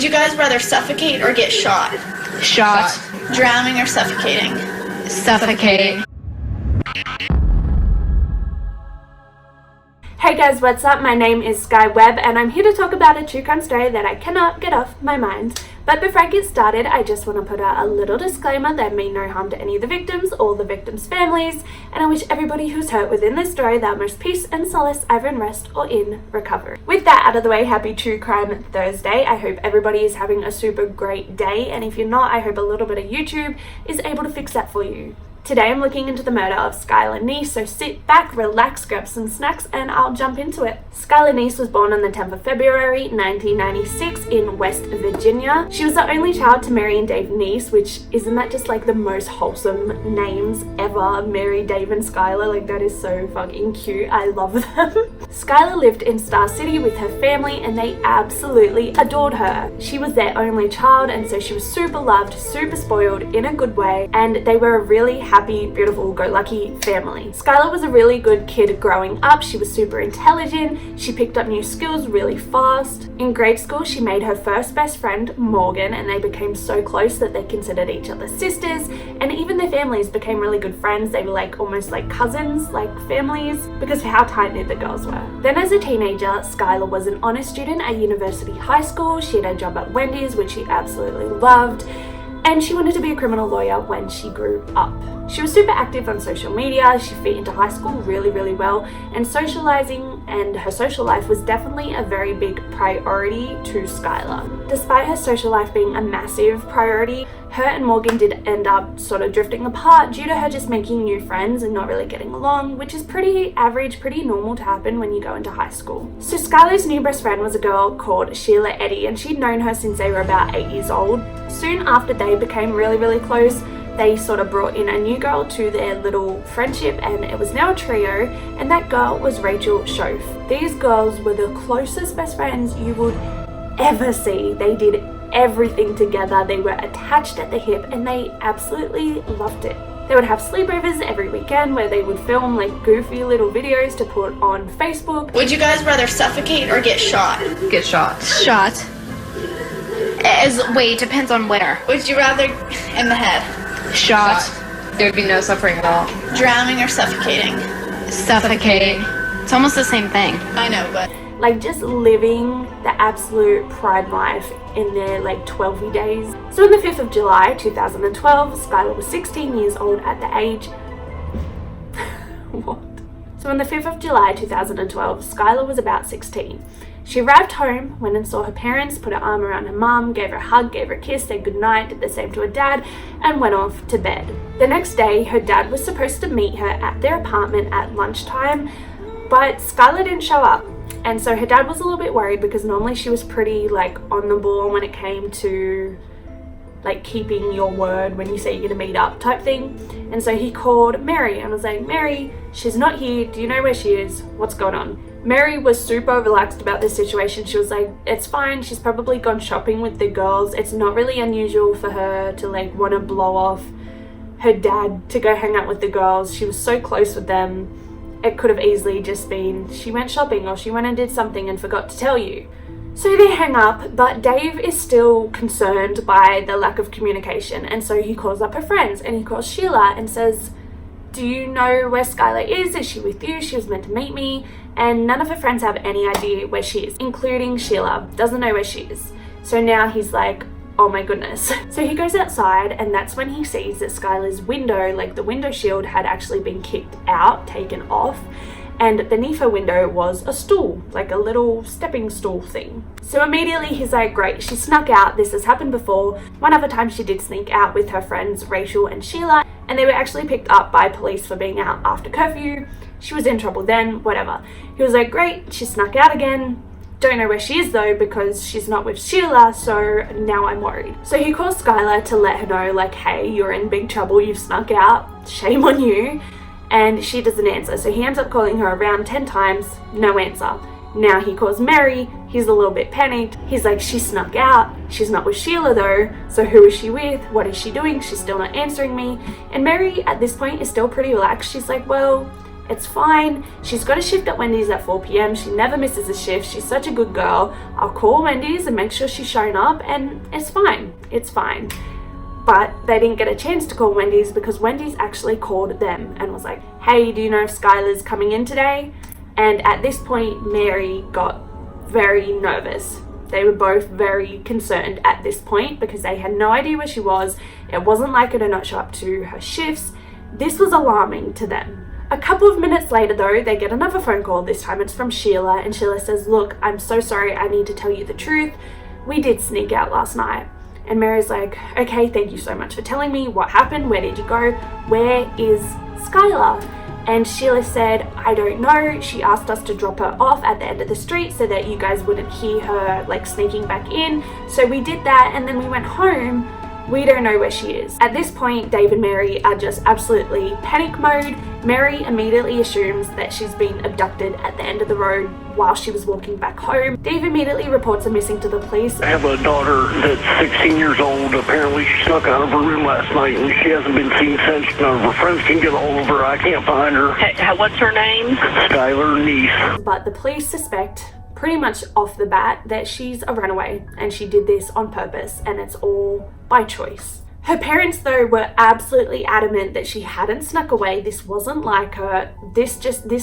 Would you guys rather suffocate or get shot? Shot. Drowning or suffocating? Suffocating. Hey guys, what's up? My name is Sky Webb and I'm here to talk about a true crime story that I cannot get off my mind. But before I get started, I just want to put out a little disclaimer that I mean no harm to any of the victims or the victims' families, and I wish everybody who's hurt within this story the utmost peace and solace either in rest or in recovery. With that out of the way, happy True Crime Thursday. I hope everybody is having a super great day, and if you're not, I hope a little bit of YouTube is able to fix that for you. Today I'm looking into the murder of Skylar Neese, so sit back, relax, grab some snacks, and I'll jump into it. Skylar Neese was born on the 10th of February 1996 in West Virginia. She was the only child to Mary and Dave Neese, which isn't that just like the most wholesome names ever? Mary, Dave, and Skylar, like that is so fucking cute. I love them. Skylar lived in Star City with her family and they absolutely adored her. She was their only child, and so she was super loved, super spoiled in a good way, and they were a really happy, beautiful, go-lucky family. Skylar was a really good kid growing up. She was super intelligent. She picked up new skills really fast. In grade school, she made her first best friend, Morgan, and they became so close that they considered each other sisters, and even their families became really good friends. They were like almost like cousins, like families, because of how tight-knit the girls were. Then as a teenager, Skylar was an honor student at University High School. She had a job at Wendy's, which she absolutely loved, and she wanted to be a criminal lawyer when she grew up. She was super active on social media. She fit into high school really well, and socializing and her social life was definitely a very big priority to Skylar. Despite her social life being a massive priority, her and Morgan did end up sort of drifting apart due to her just making new friends and not really getting along, which is pretty average, pretty normal to happen when you go into high school. So Skylar's new best friend was a girl called Sheila Eddy, and she'd known her since they were about 8 years old. Soon after they became really close, they sort of brought in a new girl to their little friendship, and it was now a trio, and that girl was Rachel Schoaf. These girls were the closest best friends you would ever see. They did everything together. They were attached at the hip and they absolutely loved it. They would have sleepovers every weekend where they would film like goofy little videos to put on Facebook. Would you guys rather suffocate or get shot? Get shot. Shot. Wait, depends on where. Would you rather in the head? Shot. There would be no suffering at all. Drowning or suffocating? Suffocating. It's almost the same thing. I know, but like just living the absolute pride life in their like 12-y days. So on the 5th of July 2012, Skylar was 16 years old at the age... What? So on the 5th of July 2012, Skylar was about 16. She arrived home, went and saw her parents, put her arm around her mum, gave her a hug, gave her a kiss, said goodnight, did the same to her dad, and went off to bed. The next day, her dad was supposed to meet her at their apartment at lunchtime, but Skylar didn't show up. And so her dad was a little bit worried because normally she was pretty like on the ball when it came to like keeping your word when you say you're gonna meet up type thing. And so he called Mary and was like, Mary, she's not here. Do you know where she is? What's going on? Mary was super relaxed about this situation. She was like, it's fine. She's probably gone shopping with the girls. It's not really unusual for her to like want to blow off her dad to go hang out with the girls. She was so close with them. It could have easily just been she went shopping or she went and did something and forgot to tell you. So they hang up, but Dave is still concerned by the lack of communication, and so he calls up her friends and he calls Sheila and says, do you know where Skylar is? Is she with you? She was meant to meet me. And none of her friends have any idea where she is, including Sheila, doesn't know where she is. So now he's like, oh my goodness. So he goes outside, and that's when he sees that Skylar's window, like the window shield, had actually been kicked out, taken off, and beneath her window was a stool, like a little stepping stool thing. So immediately he's like, great, she snuck out. This has happened before. One other time she did sneak out with her friends Rachel and Sheila, and they were actually picked up by police for being out after curfew. She was in trouble then, whatever. He was like, great, she snuck out again. Don't know where she is though because she's not with Sheila, so now I'm worried. So he calls Skylar to let her know like, hey, you're in big trouble, you've snuck out, shame on you. And she doesn't answer, so he ends up calling her around 10 times, no answer. Now he calls Mary, he's a little bit panicked. He's like, she snuck out, she's not with Sheila though, so who is she with? What is she doing? She's still not answering me. And Mary at this point is still pretty relaxed. She's like, well, It's fine. She's got a shift at Wendy's at 4 p.m. She never misses a shift. She's such a good girl. I'll call Wendy's and make sure she's shown up, and it's fine. It's fine. But they didn't get a chance to call Wendy's because Wendy's actually called them and was like, hey, do you know if Skylar's coming in today? And at this point, Mary got very nervous. They were both very concerned at this point because they had no idea where she was. It wasn't like her to not show up to her shifts. This was alarming to them. A couple of minutes later though, they get another phone call. This time it's from Sheila, and Sheila says, look, I'm so sorry, I need to tell you the truth. We did sneak out last night. And Mary's like, okay, thank you so much for telling me. What happened? Where did you go? Where is Skylar? And Sheila said, I don't know. She asked us to drop her off at the end of the street so that you guys wouldn't hear her like sneaking back in. So we did that, and then we went home. We don't know where she is. At this point, Dave and Mary are just absolutely panic mode. Mary immediately assumes that she's been abducted at the end of the road while she was walking back home. Dave immediately reports her missing to the police. I have a daughter that's 16 years old. Apparently she snuck out of her room last night and she hasn't been seen since. None of her friends can get a hold of her. I can't find her. Hey, what's her name? Skylar Neese. But the police suspect pretty much off the bat that she's a runaway and she did this on purpose, and it's all by choice. Her parents though were absolutely adamant that she hadn't snuck away. This wasn't like her. This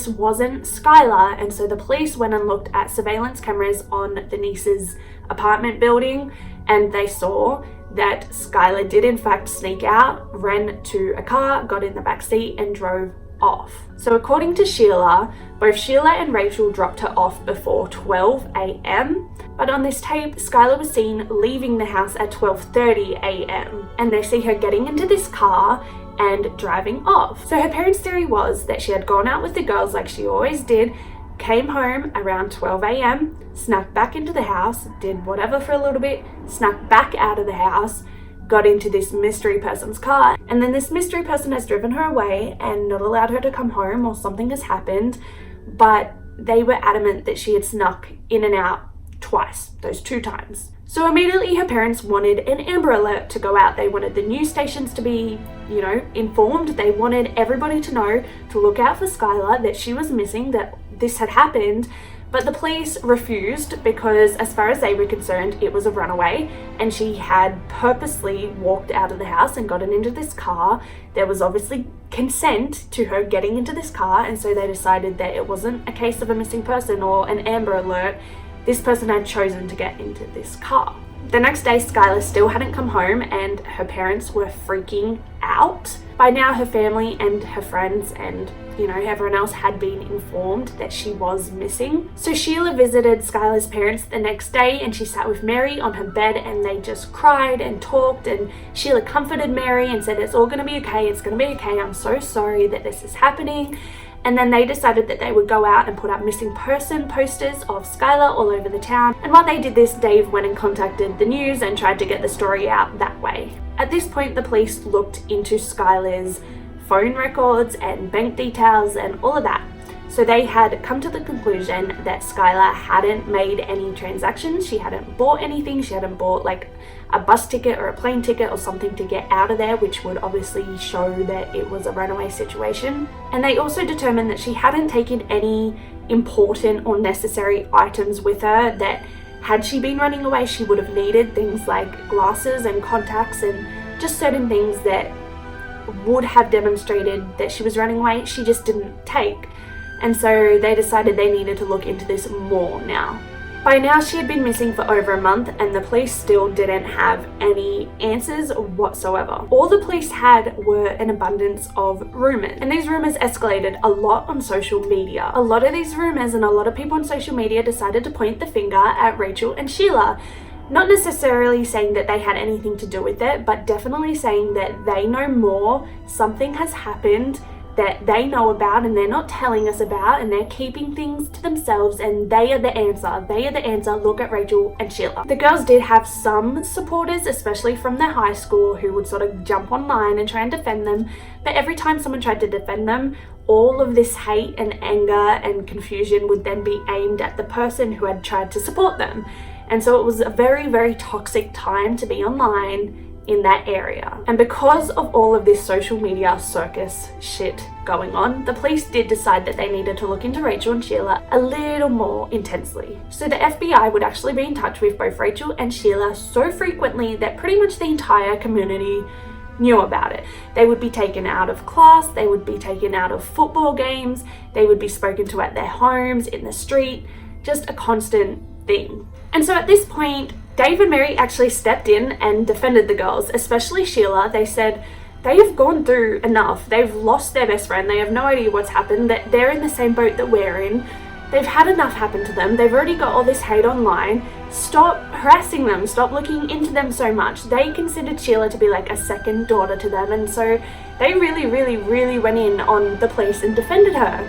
wasn't Skylar. And so the police went and looked at surveillance cameras on the Neese's apartment building, and they saw that Skylar did in fact sneak out, ran to a car, got in the back seat and drove off. So according to Sheila, both Sheila and Rachel dropped her off before 12 a.m. But on this tape, Skylar was seen leaving the house at 12:30 a.m. and they see her getting into this car and driving off. So her parents' theory was that she had gone out with the girls like she always did, came home around 12 a.m, snuck back into the house, did whatever for a little bit, snuck back out of the house, got into this mystery person's car, and then this mystery person has driven her away and not allowed her to come home, or something has happened. But they were adamant that she had snuck in and out twice, those 2 times. So immediately her parents wanted an Amber Alert to go out. They wanted the news stations to be, informed. They wanted everybody to know to look out for Skylar, that she was missing, that this had happened. But the police refused because as far as they were concerned, it was a runaway and she had purposely walked out of the house and gotten into this car. There was obviously consent to her getting into this car, and so they decided that it wasn't a case of a missing person or an Amber Alert. This person had chosen to get into this car. The next day, Skylar still hadn't come home and her parents were freaking out. By now, her family and her friends and everyone else had been informed that she was missing. So Sheila visited Skylar's parents the next day and she sat with Mary on her bed and they just cried and talked, and Sheila comforted Mary and said, it's all going to be okay, it's going to be okay, I'm so sorry that this is happening. And then they decided that they would go out and put up missing person posters of Skylar all over the town. And while they did this, Dave went and contacted the news and tried to get the story out that way. At this point, the police looked into Skylar's phone records and bank details and all of that. So they had come to the conclusion that Skylar hadn't made any transactions. She hadn't bought anything. She hadn't bought like a bus ticket or a plane ticket or something to get out of there, which would obviously show that it was a runaway situation. And they also determined that she hadn't taken any important or necessary items with her, that had she been running away, she would have needed things like glasses and contacts and just certain things that would have demonstrated that she was running away. She just didn't take. And so they decided they needed to look into this more now. By now she had been missing for over a month and the police still didn't have any answers whatsoever. All the police had were an abundance of rumors, and these rumors escalated a lot on social media. A lot of these rumors and a lot of people on social media decided to point the finger at Rachel and Sheila. Not necessarily saying that they had anything to do with it, but definitely saying that they know more, something has happened that they know about and they're not telling us about, and they're keeping things to themselves, and they are the answer. They are the answer. Look at Rachel and Sheila. The girls did have some supporters, especially from their high school, who would sort of jump online and try and defend them, but every time someone tried to defend them, all of this hate and anger and confusion would then be aimed at the person who had tried to support them. And so it was a very, very toxic time to be online in that area. And because of all of this social media circus shit going on, the police did decide that they needed to look into Rachel and Sheila a little more intensely. So the FBI would actually be in touch with both Rachel and Sheila so frequently that pretty much the entire community knew about it. They would be taken out of class, they would be taken out of football games, they would be spoken to at their homes, in the street, just a constant thing. And so at this point, Dave and Mary actually stepped in and defended the girls, especially Sheila. They said they have gone through enough. They've lost their best friend. They have no idea what's happened. That they're in the same boat that we're in. They've had enough happen to them. They've already got all this hate online. Stop harassing them. Stop looking into them so much. They considered Sheila to be like a second daughter to them. And so they really went in on the police and defended her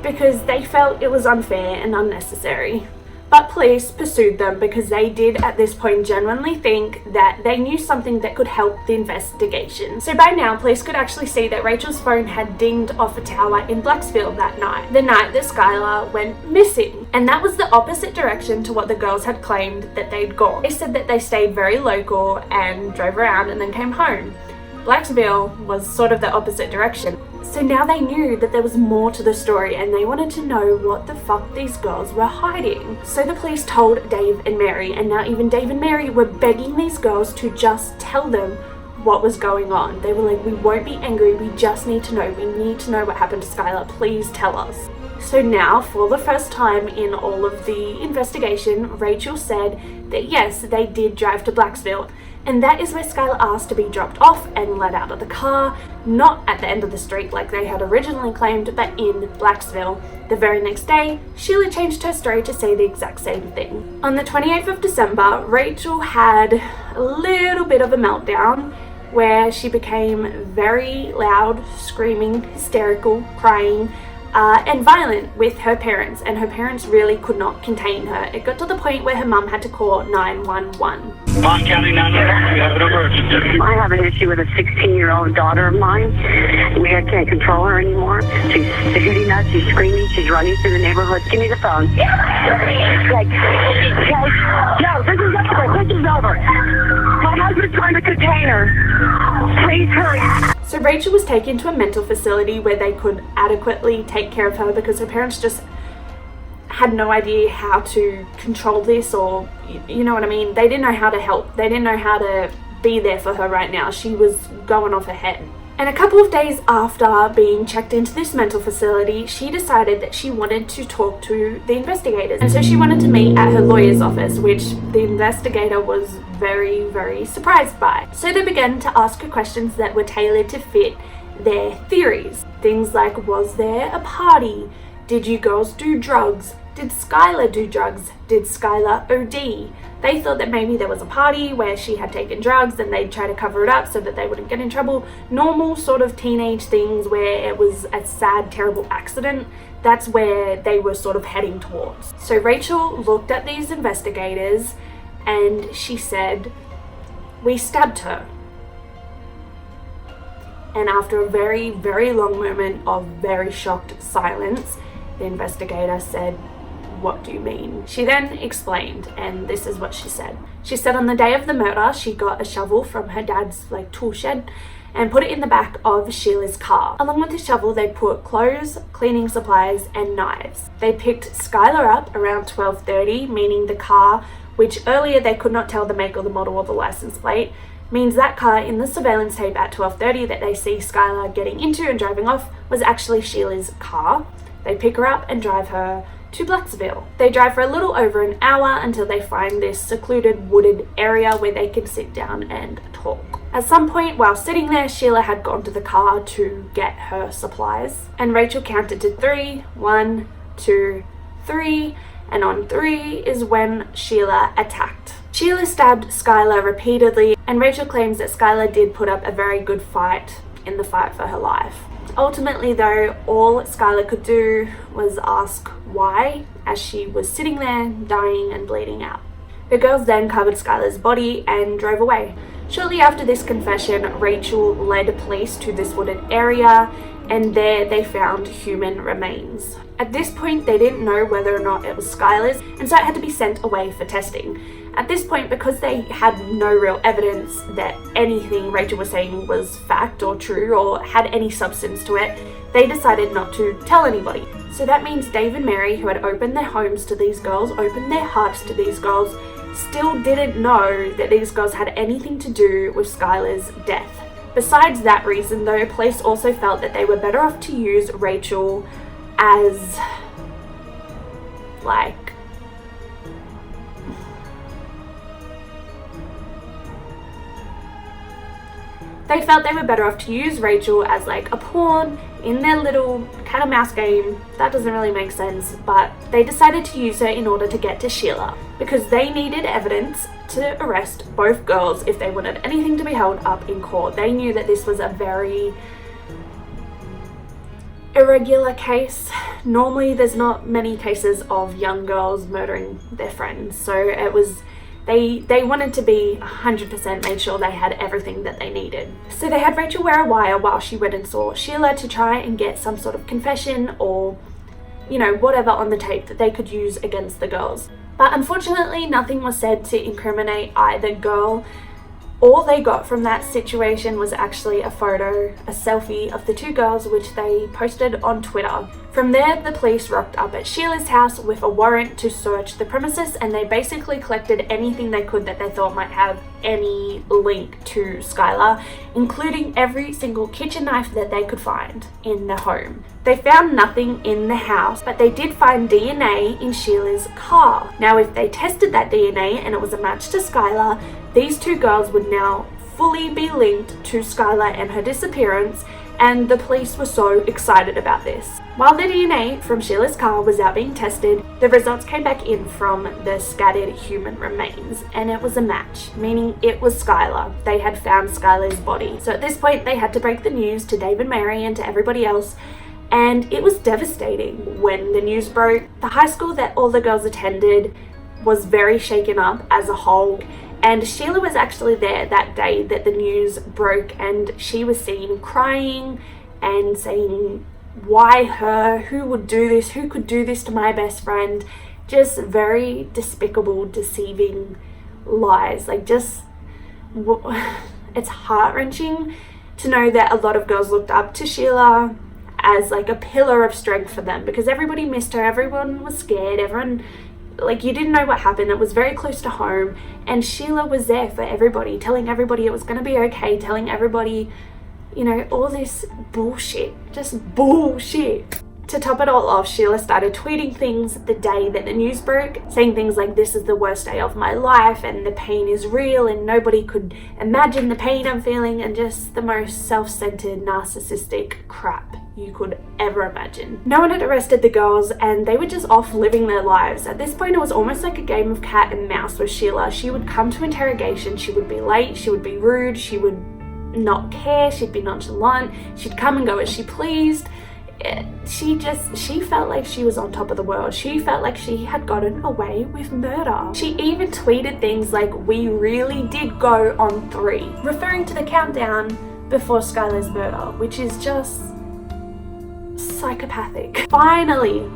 because they felt it was unfair and unnecessary. But police pursued them because they did at this point genuinely think that they knew something that could help the investigation. So by now, police could actually see that Rachel's phone had dinged off a tower in Blacksville that night, the night that Skylar went missing. And that was the opposite direction to what the girls had claimed that they'd gone. They said that they stayed very local and drove around and then came home. Blacksville was sort of the opposite direction. So now they knew that there was more to the story and they wanted to know what the fuck these girls were hiding. So the police told Dave and Mary, and now even Dave and Mary were begging these girls to just tell them what was going on. They were like, we won't be angry, we just need to know. We need to know what happened to Skylar, please tell us. So now, for the first time in all of the investigation, Rachel said that yes, they did drive to Blacksville. And that is where Skylar asked to be dropped off and let out of the car, not at the end of the street like they had originally claimed, but in Blacksville. The very next day, Sheila changed her story to say the exact same thing. On the 28th of December, Rachel had a little bit of a meltdown where she became very loud, screaming, hysterical, crying, and violent with her parents, and her parents really could not contain her. It got to the point where her mum had to call 911. Bond County 911, we have an emergency. I have an issue with a 16-year-old daughter of mine. We can't control her anymore. She's shooting us, she's screaming, she's running through the neighborhood. Give me the phone. Like, no, this is over. This is over. My husband's trying to contain her. Please hurry. So Rachel was taken to a mental facility where they could adequately take care of her because her parents just had no idea how to control this, or you know what I mean? They didn't know how to help. They didn't know how to be there for her right now. She was going off her head. And a couple of days after being checked into this mental facility, she decided that she wanted to talk to the investigators. And so she wanted to meet at her lawyer's office, which the investigator was very surprised by. So they began to ask her questions that were tailored to fit their theories. Things like, was there a party? Did you girls do drugs? Did Skylar do drugs? Did Skylar OD? They thought that maybe there was a party where she had taken drugs and they'd try to cover it up so that they wouldn't get in trouble. Normal sort of teenage things where it was a sad, terrible accident. That's where they were sort of heading towards. So Rachel looked at these investigators and she said, "We stabbed her." And after a very long moment of very shocked silence, the investigator said, "What do you mean?" She then explained, and this is what she said. She said on the day of the murder, she got a shovel from her dad's tool shed and put it in the back of Sheila's car. Along with the shovel, they put clothes, cleaning supplies, and knives. They picked Skylar up around 12:30, meaning the car, which earlier they could not tell the make or the model or the license plate, means that car in the surveillance tape at 12:30 that they see Skylar getting into and driving off was actually Sheila's car. They pick her up and drive her to Blacksville. They drive for a little over an hour until they find this secluded wooded area where they can sit down and talk. At some point while sitting there, Sheila had gone to the car to get her supplies, and Rachel counted to 3, 1, 2, 3, and on 3 is when Sheila attacked. Sheila stabbed Skylar repeatedly, and Rachel claims that Skylar did put up a very good fight in the fight for her life. Ultimately though, all Skylar could do was ask why as she was sitting there dying and bleeding out. The girls then covered Skylar's body and drove away. Shortly after this confession, Rachel led police to this wooded area, and there they found human remains. At this point, they didn't know whether or not it was Skylar's, and so it had to be sent away for testing. At this point, because they had no real evidence that anything Rachel was saying was fact or true or had any substance to it, they decided not to tell anybody. So that means Dave and Mary, who had opened their homes to these girls, opened their hearts to these girls, still didn't know that these girls had anything to do with Skylar's death. Besides that reason though, police also felt that they were better off to use Rachel as a pawn in their little cat and mouse game. That doesn't really make sense, but they decided to use her in order to get to Sheila, because they needed evidence to arrest both girls if they wanted anything to be held up in court. They knew that this was a very irregular case. Normally there's not many cases of young girls murdering their friends, so it was they wanted to be 100% made sure they had everything that they needed. So they had Rachel wear a wire while she went and saw Sheila to try and get some sort of confession or, you know, whatever on the tape that they could use against the girls. But unfortunately, nothing was said to incriminate either girl. All they got from that situation was actually a photo, a selfie of the two girls, which they posted on Twitter. From there, the police rocked up at Sheila's house with a warrant to search the premises, and they basically collected anything they could that they thought might have any link to Skylar, including every single kitchen knife that they could find in the home. They found nothing in the house, but they did find DNA in Sheila's car. Now, if they tested that DNA and it was a match to Skylar, these two girls would now fully be linked to Skylar and her disappearance, and the police were so excited about this. While the DNA from Sheila's car was out being tested, the results came back in from the scattered human remains, and it was a match, meaning it was Skylar. They had found Skylar's body. So at this point, they had to break the news to Dave and Mary and to everybody else, and it was devastating when the news broke. The high school that all the girls attended was very shaken up as a whole, and Sheila was actually there that day that the news broke, and she was seen crying and saying, why her? Who would do this? Who could do this to my best friend? Just very despicable, deceiving lies. It's heart-wrenching to know that a lot of girls looked up to Sheila as like a pillar of strength for them, because everybody missed her, everyone was scared, everyone, you didn't know what happened. It was very close to home, and Sheila was there for everybody, telling everybody it was going to be okay, telling everybody, you know, all this bullshit, just bullshit. To top it all off, Sheila started tweeting things the day that the news broke, saying things like, this is the worst day of my life, and the pain is real, and nobody could imagine the pain I'm feeling, and just the most self-centered, narcissistic crap you could ever imagine. No one had arrested the girls, and they were just off living their lives. At this point, it was almost like a game of cat and mouse with Sheila. She would come to interrogation, she would be late, she would be rude, she would not care, she'd be nonchalant, she'd come and go as she pleased. She felt like she was on top of the world. She felt like she had gotten away with murder. She even tweeted things like, we really did go on 3, referring to the countdown before Skylar's murder, which is just psychopathic. Finally,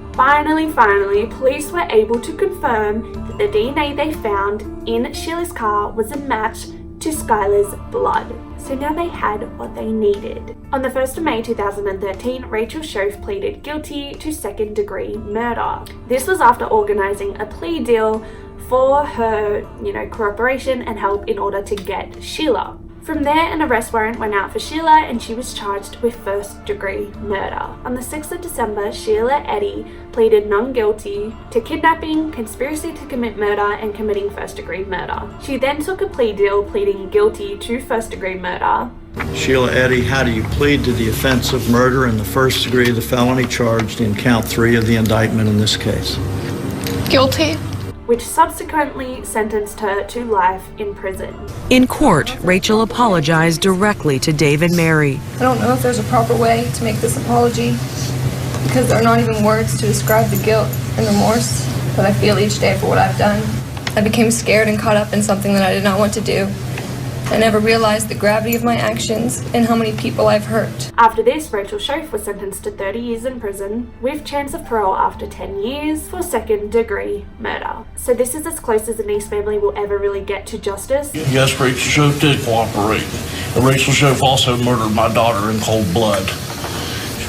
police were able to confirm that the DNA they found in Sheila's car was a match to Skylar's blood. So now they had what they needed. On the 1st of May 2013, Rachel Schoaf pleaded guilty to second-degree murder. This was after organising a plea deal for her, cooperation and help in order to get Sheila. From there, an arrest warrant went out for Sheila, and she was charged with first-degree murder. On the 6th of December, Sheila Eddy pleaded non-guilty to kidnapping, conspiracy to commit murder, and committing first-degree murder. She then took a plea deal pleading guilty to first-degree murder. Sheila Eddy, how do you plead to the offense of murder in the first degree of the felony charged in count 3 of the indictment in this case? Guilty. Which subsequently sentenced her to life in prison. In court, Rachel apologized directly to Dave and Mary. I don't know if there's a proper way to make this apology, because there are not even words to describe the guilt and remorse that I feel each day for what I've done. I became scared and caught up in something that I did not want to do, I never realized the gravity of my actions and how many people I've hurt. After this, Rachel Schoaf was sentenced to 30 years in prison with chance of parole after 10 years for second-degree murder. So this is as close as the Neese family will ever really get to justice. Yes, Rachel Schoaf did cooperate. And Rachel Schoaf also murdered my daughter in cold blood.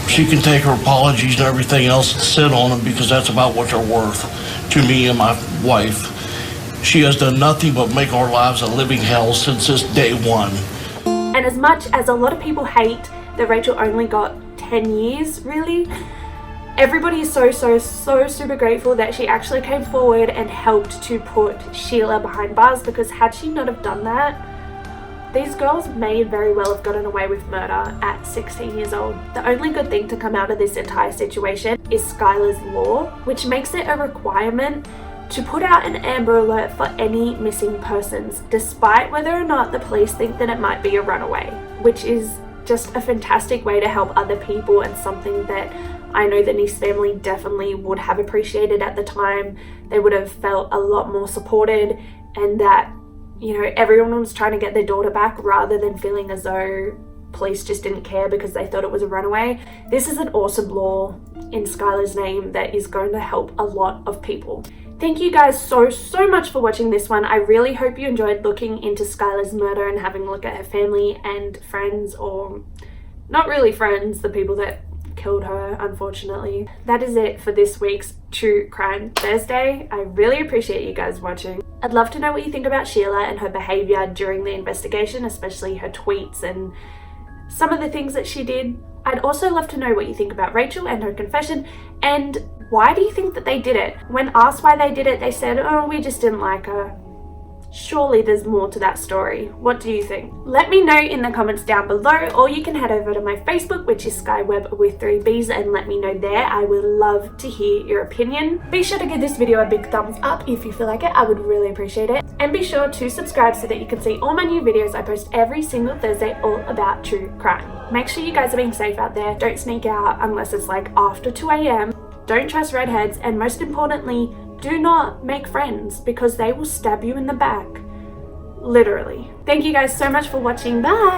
She can take her apologies and everything else and sit on them because that's about what they're worth to me and my wife. She has done nothing but make our lives a living hell since this day one. And as much as a lot of people hate that Rachel only got 10 years, really, everybody is so super grateful that she actually came forward and helped to put Sheila behind bars, because had she not have done that, these girls may very well have gotten away with murder at 16 years old. The only good thing to come out of this entire situation is Skylar's law, which makes it a requirement to put out an Amber Alert for any missing persons, despite whether or not the police think that it might be a runaway, which is just a fantastic way to help other people, and something that I know the Neese family definitely would have appreciated at the time. They would have felt a lot more supported, and that, you know, everyone was trying to get their daughter back rather than feeling as though police just didn't care because they thought it was a runaway. This is an awesome law in Skylar's name that is going to help a lot of people. Thank you guys so much for watching this one. I really hope you enjoyed looking into Skylar's murder and having a look at her family and friends, or not really friends, the people that killed her, unfortunately. That is it for this week's True Crime Thursday. I really appreciate you guys watching. I'd love to know what you think about Sheila and her behavior during the investigation, especially her tweets and some of the things that she did. I'd also love to know what you think about Rachel and her confession, and why do you think that they did it? When asked why they did it, they said, oh, we just didn't like her. Surely there's more to that story. What do you think? Let me know in the comments down below, or you can head over to my Facebook, which is skyweb with 3 B's, and let me know there. I would love to hear your opinion. Be sure to give this video a big thumbs up if you feel like it. I would really appreciate it. And be sure to subscribe so that you can see all my new videos I post every single Thursday, all about true crime. Make sure you guys are being safe out there. Don't sneak out unless it's like after 2 a.m. Don't trust redheads, and most importantly, do not make friends, because they will stab you in the back. Literally. Thank you guys so much for watching. Bye!